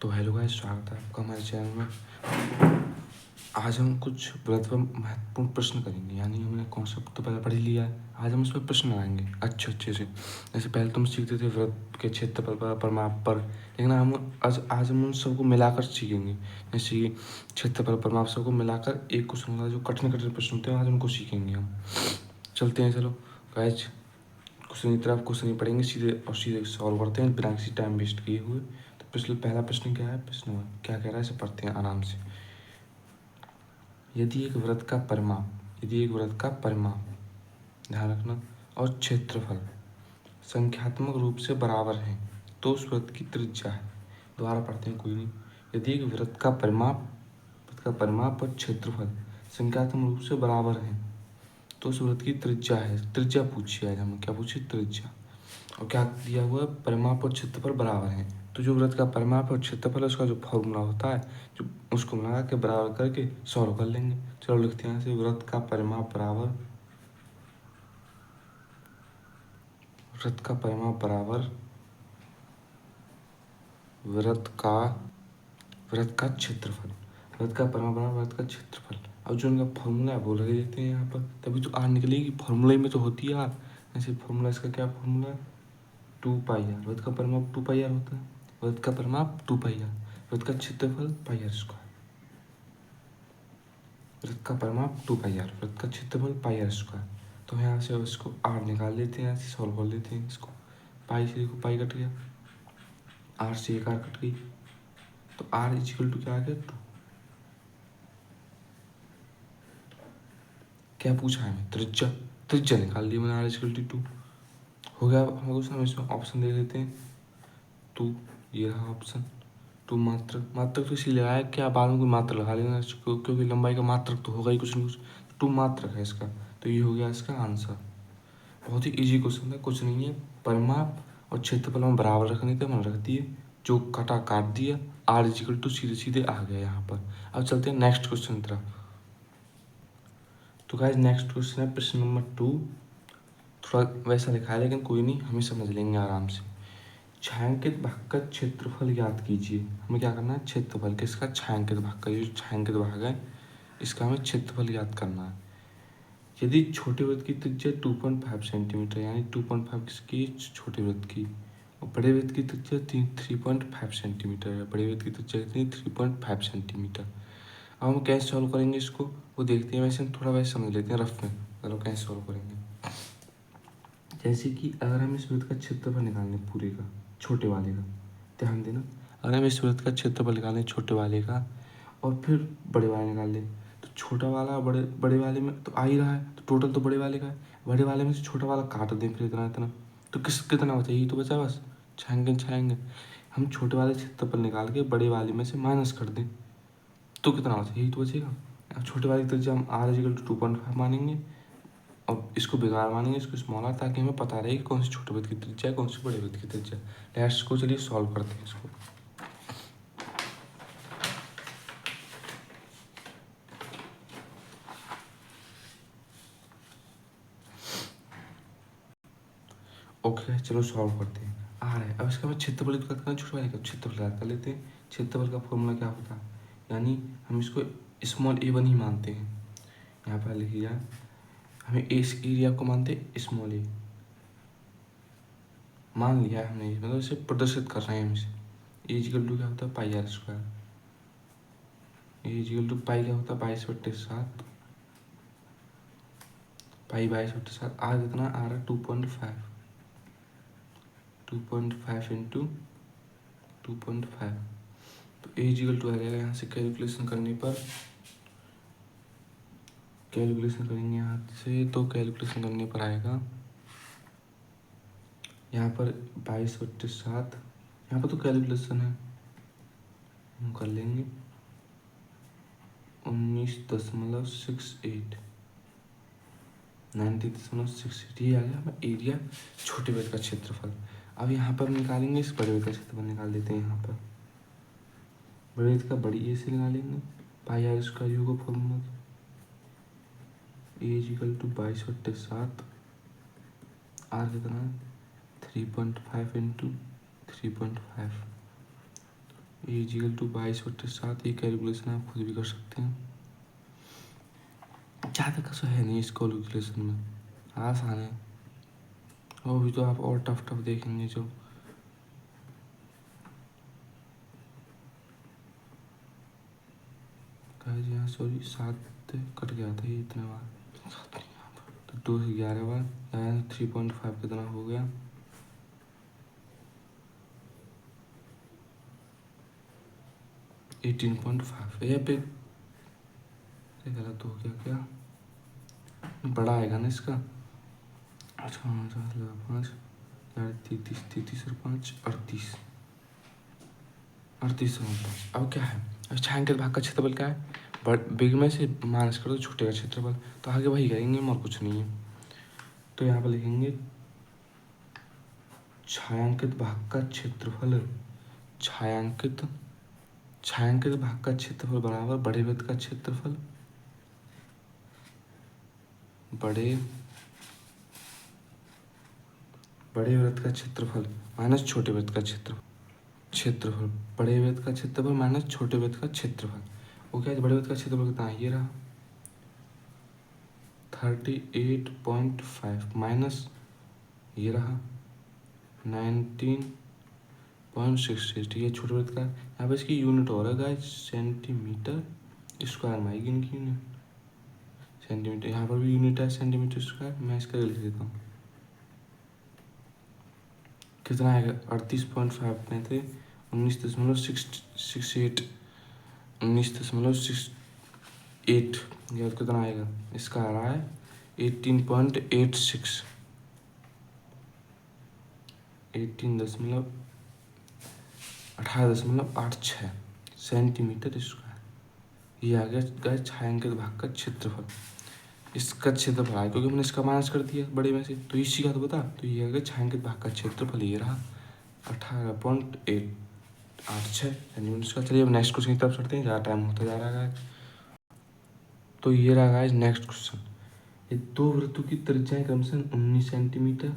तो hello guys, स्वागत है आपका हमारे चैनल में। आज हम कुछ व्रत पर महत्वपूर्ण प्रश्न करेंगे, यानी हमने कॉन्सेप्ट तो पहले पढ़ ही लिया है। आज हम उस पर प्रश्न लगाएंगे अच्छे से। जैसे पहले तुम सीखते थे व्रत के क्षेत्रफल पर, परिमाप पर, लेकिन हम आज हम उन सबको मिलाकर सीखेंगे। जैसे कि क्षेत्रफल, परिमाप सबको मिलाकर एक क्वेश्चन होता है, जो कठिन कठिन प्रश्न होते हैं, आज उनको सीखेंगे हम। चलते हैं, चलो गाइस। क्वेश्चन की तरफ क्वेश्चन ही पढ़ेंगे सीधे, और सीधे सॉल्व करते हैं बिना किसी टाइम वेस्ट किए हुए। तो पहला प्रश्न क्या है, प्रश्न क्या कह रहा है, इसे पढ़ते हैं आराम से। यदि एक वृत्त का परिमाप, ध्यान रखना, और क्षेत्रफल संख्यात्मक रूप से बराबर है, तो उस वृत्त की त्रिज्या है। दोबारा पढ़ते हैं, कोई नहीं। यदि एक वृत्त का परिमाप और क्षेत्रफल संख्यात्मक रूप से बराबर है, तो उस वृत्त की त्रिज्या है। त्रिज्या पूछी है आज हमें, क्या पूछी, त्रिज्या। और क्या दिया हुआ है, परिमाप और क्षेत्रफल बराबर है। तो जो वृत्त का परिमाप और क्षेत्रफल है, उसका जो फॉर्मूला होता है, जो उसको मिला के बराबर करके सॉल्व कर लेंगे। चलो लिखते हैं यहाँ से, वृत्त का परिमाप बराबर वृत्त का क्षेत्रफल। वृत्त का परिमाप बराबर वृत्त का क्षेत्रफल। अब जो उनका फॉर्मूला है वो लगे देते हैं यहाँ पर, तभी तो आर निकलेगी। फॉर्मूला में तो होती है आर। ऐसे फॉर्मूला, इसका क्या फॉर्मूला है, 2πr। वृत्त का परिमाप 2πr होता है। वृत्त का परिमाप 2πr, वृत्त का क्षेत्रफल πr²। वृत्त का परिमाप 2πr, वृत्त का क्षेत्रफल πr²। तो यहाँ से इसको r निकाल लेते हैं, ऐसे सॉल्व कर लेते हैं इसको। पाई से देखो, पाई कट गया, r से एक r कट गई, तो r इक्वल टू क्या आ गया, 2। क्या पूछा है हमें, त्रिज्या। त्रिज्या निकाल ली मैंने, r इक्वल टू 2 हो गया। हम इसमें ऑप्शन दे देते हैं 2, ये रहा ऑप्शन 2। मात्रक तो इसी लगाया, क्या बाद में कोई मात्र लगा लेना, क्योंकि लंबाई का मात्रक तो होगा ही कुछ न कुछ। 2 मात्रक है इसका, तो ये हो गया इसका आंसर। बहुत ही इजी क्वेश्चन है, कुछ नहीं है। परिमाप और क्षेत्रफल में बराबर रखने थे, मैंने रख दिए, जो कटा काट दिया, r इक्वल टू सीधे सीधे आ गया यहाँ पर। अब चलते हैं नेक्स्ट क्वेश्चन की तरफ। तो गाइस, नेक्स्ट क्वेश्चन है प्रश्न नंबर 2। थोड़ा वैसा लिखा है, लेकिन कोई नहीं, हमें समझ लेंगे आराम से। छायांकित भाग का क्षेत्रफल ज्ञात कीजिए। हमें क्या करना है, क्षेत्रफल किसका, छायांकित भाग का। ये जो छायांकित भाग है, इसका हमें क्षेत्रफल ज्ञात करना है। यदि छोटे वृत्त की त्रिज्या 2.5 सेंटीमीटर, यानी 2.5 किसकी, छोटे वृत्त की, और बड़े वृत्त की त्रिज्या 3.5 सेंटीमीटर है। बड़े वृत्त की त्रिज्या कितनी, 3.5 सेंटीमीटर। अब हम कैसे सॉल्व करेंगे इसको, वो देखते हैं। वैसे हम थोड़ा वैसे समझ लेते हैं रफ में, चलो कैसे सॉल्व करेंगे। जैसे कि अगर हम इस वृत्त का क्षेत्रफल निकालें पूरे का, छोटे वाले का, ध्यान देना, अगर हम इस वृत्त का क्षेत्रफल निकालें छोटे वाले का, और फिर बड़े वाले निकाल लें, तो छोटा वाला बड़े वाले में तो आ ही रहा है, तो टोटल तो बड़े वाले का है। बड़े वाले में से छोटा वाला काट दें, फिर इतना इतना, तो कितना बचा, यही तो बचा बस। छाएंगे हम छोटे वाले क्षेत्रफल निकाल के बड़े वाले में से माइनस कर दें, तो कितना बचा, यही तो बचेगा। अब छोटे वाले की त्रिज्या हम r = 2.5 मानेंगे, और इसको बेकार मानेंगे, इसको स्मॉल आर, ताकि हमें पता रहे कि कौन सी छोटे वृत्त की त्रिज्या है, कौन सी बड़े वृत्त की त्रिज्या। लेट्स को चलिए सॉल्व करते हैं इसको। ओके, चलो सॉल्व करते हैं। आर है, अब इसका क्षेत्रफल की बात करें, छोटे वाले का क्षेत्रफल याद कर लेते हैं। क्षेत्रफल का फॉर्मूला क्या होता है, यानी हम इसको स्मॉल a1 ही मानते हैं। यहाँ पर लिख लिया, हमें इस एरिया को मानते हैं स्मॉल a, मान लिया है हमने, मतलब इसे प्रदर्शित कर रहे हैं हम इसे। a = क्या होता है, πr²। a = पाई क्या होता है, 22/7। पाई 22/7, आर कितना आ रहा है, 2.5। 2.5 इंटू 2.5, तो a = आ जाएगा। यहाँ से कैलकुलेशन करेंगे यहाँ से, तो कैलकुलेशन करने पर आएगा यहाँ पर 22/7। यहाँ पर तो कैलकुलेशन है, हम कर लेंगे 19.68, 90.68, ये आ गया हमें एरिया, छोटे वृत्त का क्षेत्रफल। अब यहाँ पर निकालेंगे इस बड़े वृत्त का क्षेत्रफल, निकाल देते हैं। यहाँ पर बड़े वृत्त का बड़ी ए से निकालेंगे, πr² का फॉर्मूला, a = 22/7, आर कितना है, 3.5 इंटू 3.5, ए इक्वल टू 22/7। ये कैलकुलेशन आप खुद भी कर सकते हैं, ज़्यादा कसर है नहीं इस कैलकुलेशन में, आसान है। और भी तो आप और टफ टफ देखेंगे जो गाइस यहाँ सॉरी 7 कट गया था ये इतने बार, तो 2 से 11 बार यहाँ 3.5 कितना हो गया, 18.5। यहाँ पे गलत हो गया क्या, बड़ा आएगा ना इसका। अच्छा 5 33 33 और 5 38 38 होता। अब क्या है, अब छायांकित भाग का क्षेत्रफल क्या है, बिग में से माइनस करो तो छोटे का क्षेत्रफल, तो आगे वही करेंगे और कुछ नहीं है। तो यहाँ पर लिखेंगे छायांकित भाग का क्षेत्रफल, छायांकित भाग का क्षेत्रफल बराबर बड़े वृत्त का क्षेत्रफल, बड़े वृत्त का क्षेत्रफल माइनस छोटे वृत्त का क्षेत्रफल, बड़े वृत्त का क्षेत्रफल माइनस छोटे वृत्त का क्षेत्रफल। वो क्या है, बड़े वृत्त का क्षेत्रफल कितना है, ये रहा 38.5 माइनस ये रहा 19.68। ये छोटे वृत्त का, यहाँ पे इसकी यूनिट हो रहा है सेंटीमीटर स्क्वायर में आएगी इनकी यूनिट, सेंटीमीटर, यहाँ पर भी यूनिट है सेंटीमीटर स्क्वायर। मैं इसका लिख देता हूँ, कितना आएगा 38.5 में थे 19.68 19.68, यह कितना आएगा, इसका आ रहा है 18.86 18.86 सेंटीमीटर स्क्वायर। ये आ गया छायांकित भाग का क्षेत्रफल, इसका क्षेत्रफल आया क्योंकि मैंने इसका माइनस कर दिया बड़े में से, तो इसी का तो बता, तो ये आ गया छायांकित भाग का क्षेत्रफल, ये रहा 18.86 सेंटीमीटर स्क्वायर। चलिए अब नेक्स्ट क्वेश्चन की तरफ चढ़ते हैं, ज़्यादा टाइम होता जा रहा है। तो ये रहा गाइस नेक्स्ट क्वेश्चन, ये दो वृत्तों की त्रिज्याएं क्रमशः 19 सेंटीमीटर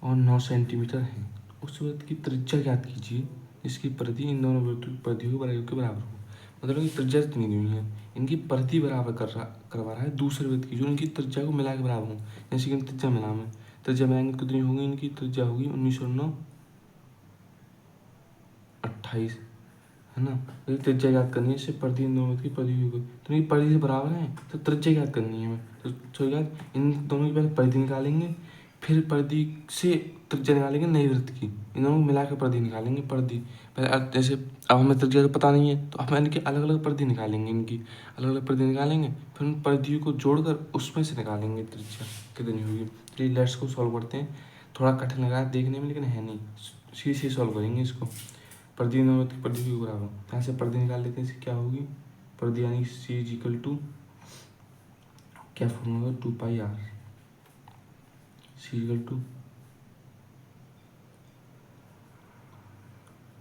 और 9 सेंटीमीटर है। उस वृत्त की त्रिज्या ज्ञात कीजिए इसकी परिधि इन दोनों वृत्तों की परिधियों के बराबर हो। मतलब कि त्रिज्या इतनी दी हुई है, इनकी परिधि बराबर करवा रहा है दूसरे वृत्त की, जो इनकी त्रिज्या को मिला के बराबर हो। जैसे कि त्रिज्या मिलाम है, त्रिज्या मिलाएंगे कितनी होगी, इनकी त्रिज्या होगी 19 और 9 28, है ना। तो त्रिज्या याद करनी है, इससे परिधि इन दोनों की परिधि होगी, तो इनकी परिधि से बराबर है, तो त्रिज्या याद करनी है हमें। तो याद इन दोनों की पहले परिधि निकालेंगे, फिर परिधि से त्रिज्या निकालेंगे नई वृत्त की, इन दोनों को मिला कर परिधि निकालेंगे। परिधि पहले जैसे अब हमें त्रिज्या तो पता नहीं है, तो हम इनकी अलग अलग परिधि निकालेंगे, इनकी अलग अलग परिधि निकालेंगे, फिर उन परिधियों को जोड़कर उसमें से निकालेंगे त्रिज्या कितनी होगी। चलिए लेट्स को सॉल्व करते हैं, थोड़ा कठिन लगा है देखने में लेकिन है नहीं, सीधे सॉल्व करेंगे इसको। परिधि परिधि के बराबर, यहाँ से परिधि निकाल लेते हैं, इसकी क्या होगी परिधि, यानी सी इज इक्वल टू क्या फॉर्मूला होगा 2πr, C equal to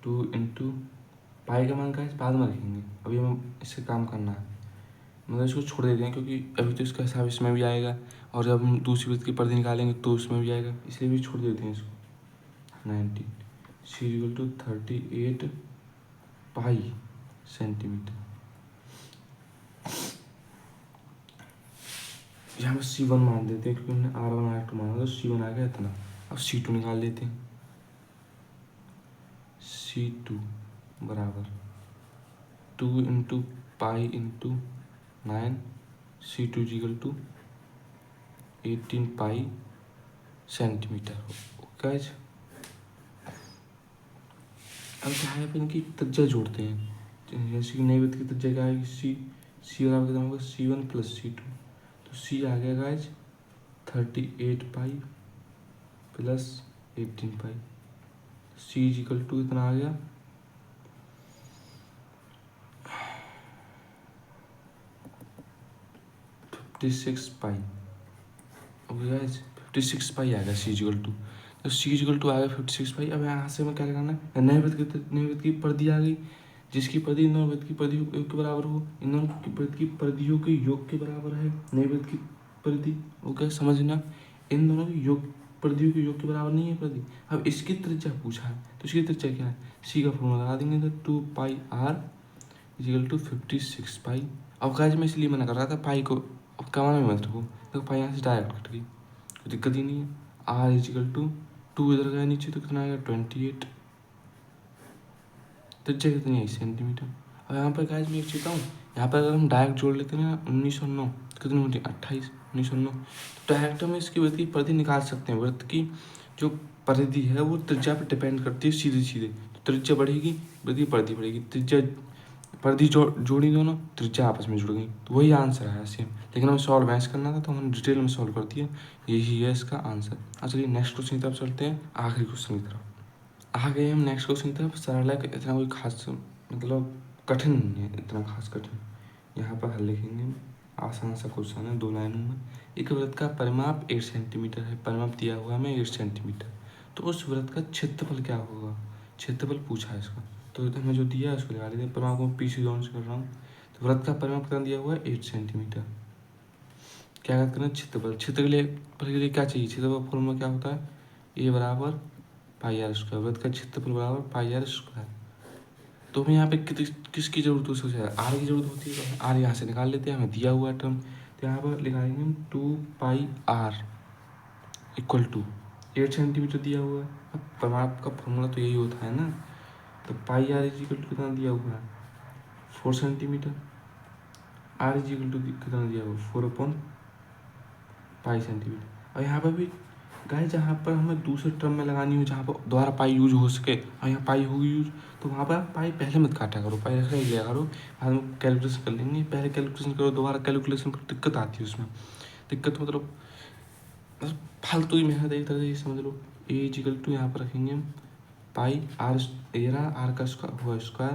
2 into pi का मान का है बाद में रखेंगे, अभी हमें इससे काम करना है, मतलब इसको छोड़ देते हैं क्योंकि अभी तो इसका हिसाब इसमें भी आएगा, और जब हम दूसरी वृत्त की परिधि निकालेंगे तो उसमें भी आएगा, इसलिए भी छोड़ देते हैं इसको। 19 सी इक्वल टू 38 पाई सेंटीमीटर। यहाँ पर C1 मान देते हैं क्योंकि हमने R1 R2 माना, तो C1 आ गया इतना। अब C2 निकाल लेते हैं, C2 बराबर 2 into pi into 9, C2 equal to 18 pi centimetre. Guys अब क्या है, अपन इनकी त्रिज्या जोड़ते हैं, जैसे कि नई वृत्त की त्रिज्या क्या आएगी, सी बराबर कितना होगा C1 प्लस C2, तो C आ गया guys 38 pi plus 18 pi, C equal to इतना आ गया 56 पाई। ओके गाइस 56 पाई आ गया C इक्वल टू, तो C इक्वल टू आ गया 56 पाई। अब यहाँ से हमें क्या लगाना है, नए वृत्त की परिधि आ गई, जिसकी परिधि इन दोनों वृत्त की परिधि के बराबर हो, इन दोनों की वृत्त की परिधियों के योग के बराबर है नई वृत्त की परिधि। ओके समझना, इन दोनों के योग परिधियों के योग के बराबर नहीं है परिधि। अब इसकी त्रिज्या पूछा है तो इसकी त्रिज्या क्या है, सी का फॉर्मूला लगा देंगे तो 2 πr इजिकल टू 56 पाई। अब गाइस मैं इसलिए मना कर रहा था पाई को अब कमाना भी मत रखो, तो पाई यहाँ से डायरेक्ट कट गई, कोई दिक्कत ही नहीं है। आर इजिकल टू 2 इधर गया नीचे तो कितना आएगा 28, त्रिज्या कितनी है सेंटीमीटर। अब यहाँ पर गाइस मैं एक चीज हूँ, यहाँ पर अगर हम डायरेक्ट जोड़ लेते हैं ना 1909 कितनी होती है 28, 1909, तो डायरेक्ट हम इसकी वृत्त की परिधि निकाल सकते हैं। वृत्त की जो परिधि है वो त्रिज्या पर डिपेंड करती है सीधे सीधे, तो त्रिज्या बढ़ेगी वृत्त की परिधि बढ़ेगी, त्रिज्या परिधि जोड़ी दोनों, त्रिज्या आपस में जुड़ गई, तो वही आंसर है सेम। लेकिन हमें सॉल्व मैच करना था तो हमने डिटेल में सॉल्व कर दिया, यही है इसका आंसर। अब चलिए नेक्स्ट क्वेश्चन की तरफ चलते हैं, आखिरी क्वेश्चन की तरफ आ गए हम। नेक्स्ट क्वेश्चन की तरफ सरल है, इतना कोई खास मतलब कठिन नहीं है, इतना खास कठिन। यहाँ पर हल लिखेंगे, आसान सा क्वेश्चन है 2 लाइनों में। एक वृत्त का परिमाप 8 सेंटीमीटर है, परिमाप दिया हुआ हमें 8 सेंटीमीटर, तो उस वृत्त का क्षेत्रफल क्या होगा, क्षेत्रफल पूछा है इसका। तो हमें जो दिया है उसको लगा लेते हैं, परिमाप को पीछे जोन से कर रहा हूँ। तो वृत्त का परिमाप कितना दिया हुआ है 8 सेंटीमीटर, क्या याद करना क्षेत्रफल। क्षेत्र के लिए क्या चाहिए, क्षेत्रफल फॉर्मूला क्या होता है, ए बराबर पाई आर स्क्वायर, वृत्त का क्षेत्रफल बराबर पाई आर स्क्वायर। तो हमें यहाँ पे किसकी जरूरत हो सकती है, आर की जरूरत होती है, आर यहाँ से निकाल लेते हैं, हमें दिया हुआ टर्म। तो यहाँ पर लिखाएंगे हम 2 πr इक्वल टू 8 सेंटीमीटर दिया हुआ है। अब परिमाप का फॉर्मूला तो यही होता है ना, तो pi r is equal to कितना दिया हुआ है 4 centimetre, r is equal to कितना दिया हुआ 4/पाई सेंटीमीटर। और यहाँ पर भी गाइस जहाँ पर हमें दूसरे टर्म में लगानी हो, जहाँ पर दोबारा पाई यूज हो सके, और यहाँ पाई होगी यूज, तो वहाँ पर पाई पहले मत काटा करो, पाई रखा ही लिया करो, बाद में कैलकुलेशन कर लेंगे। पहले कैलकुलेशन करो, दोबारा कैलकुलेशन करो, दिक्कत आती है उसमें। दिक्कत मतलब फालतू ही मेहनत है, एक तरह से ये समझ लो। ए इजिकल टू यहाँ पर रखेंगे हम पाई आर, ए रहा आर का हुआ स्क्वायर,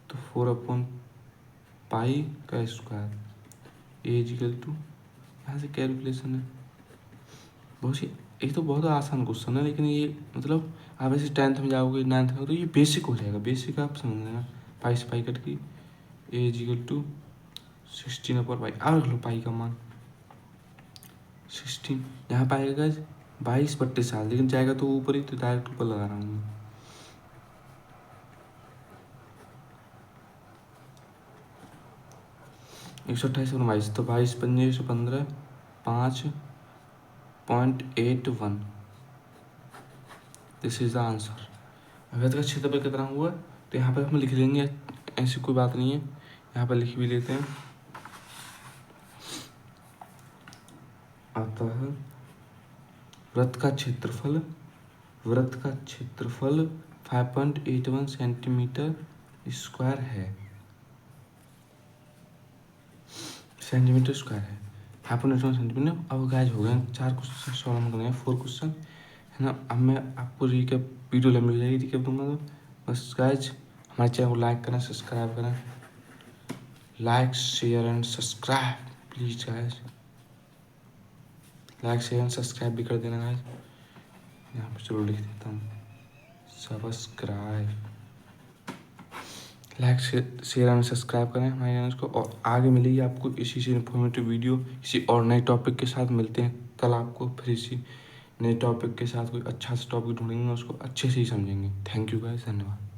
तो 4/पाई का स्क्वायर, ए इजिकल टू यहाँ से कैलकुलेशन है। बहुत ही ये तो बहुत आसान क्वेश्चन है, लेकिन ये मतलब आप ऐसे 10th में जाओगे 9th में तो ये बेसिक हो जाएगा, बेसिक आप समझ लेना। पाई से पाई कट की, ए इजिकल टू 16/पाई, अब रख लो पाई का मान 16, यहाँ पर आएगा 22/7, लेकिन जाएगा तो ऊपर ही, तो डायरेक्ट ऊपर लगा रहा हूँ मैं। एक 128 और 22, तो 22×5 5.81, दिस इज द आंसर। वृत्त का क्षेत्रफल कितना हुआ, तो यहाँ पर हम लिख लेंगे, ऐसी कोई बात नहीं है, यहाँ पर लिख भी लेते हैं। अतः वृत्त का क्षेत्रफल 5.81 सेंटीमीटर स्क्वायर है, सेंटीमीटर स्क्वायर है 5.81 सेंटीमीटर। अब गाइस हो गए 4 क्वेश्चन सॉल्व करने हैं, 4 क्वेश्चन है ना। अब मैं आपको रिकैप, वीडियो लंबी हो जाएगी रिकैप दूंगा, तो बस गाइस हमारे चैनल को लाइक करना, सब्सक्राइब करना, like share and subscribe please guys, like share and subscribe भी कर देना गाइस। यहाँ पर जरूर लिख देता हूँ subscribe, like share and subscribe करें हमारे चैनल को, और आगे मिलेगी आपको इसी से इन्फॉर्मेटिव वीडियो किसी और नए टॉपिक के साथ। मिलते हैं कल आपको फिर इसी नए टॉपिक के साथ, कोई अच्छा सा टॉपिक ढूंढेंगे, उसको अच्छे से ही समझेंगे। थैंक यू गाइस, धन्यवाद।